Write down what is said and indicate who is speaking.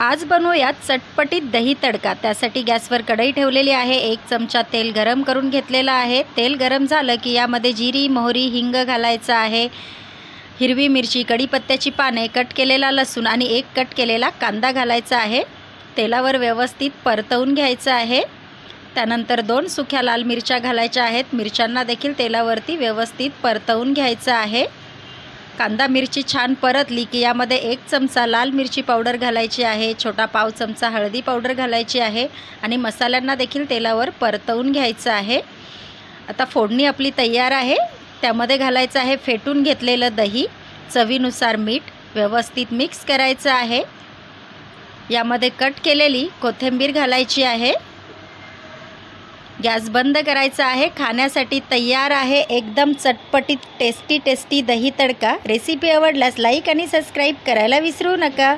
Speaker 1: आज बनवूयात चटपटीत दही तडका। त्यासाठी गॅसवर कढई ठेवलेली आहे। 1 चमचा तेल गरम करून घेतलेला आहे। तेल गरम झालं की यामध्ये जिरी, मोहरी, हिंग घालायचं आहे। हिरवी मिरची, कढीपत्त्याची पाने, कट केलेला लसूण आणि 1 कट केलेला कांदा घालायचा आहे। तेलावर व्यवस्थित परतवून घ्यायचं आहे। त्यानंतर 2 सुक्या लाल मिरच्या घालायच्या आहेत। मिरच्यांना देखील तेलावरती व्यवस्थित परतवून घ्यायचं आहे। कांदा मिरची छान परतली की यामध्ये 1 चमचा लाल मिरची पावडर घालायची आहे। छोटा पाव चमचा हळदी पावडर घालायची आहे आणि मसाल्यांना देखील तेलावर परतवून घ्यायचं आहे। आता फोडणी आपली तयार आहे। त्यामध्ये घालायचं आहे फेटून घेतलेलं दही, चवीनुसार मीठ, व्यवस्थित मिक्स करायचं आहे। यामध्ये कट केलेली कोथिंबीर घालायची आहे। गॅस बंद करायचा आहे। खाण्यासाठी तयार आहे एकदम चटपटीत टेस्टी दही तडका। रेसिपी आवडल्यास लाईक आणि सबस्क्राईब करायला विसरू नका।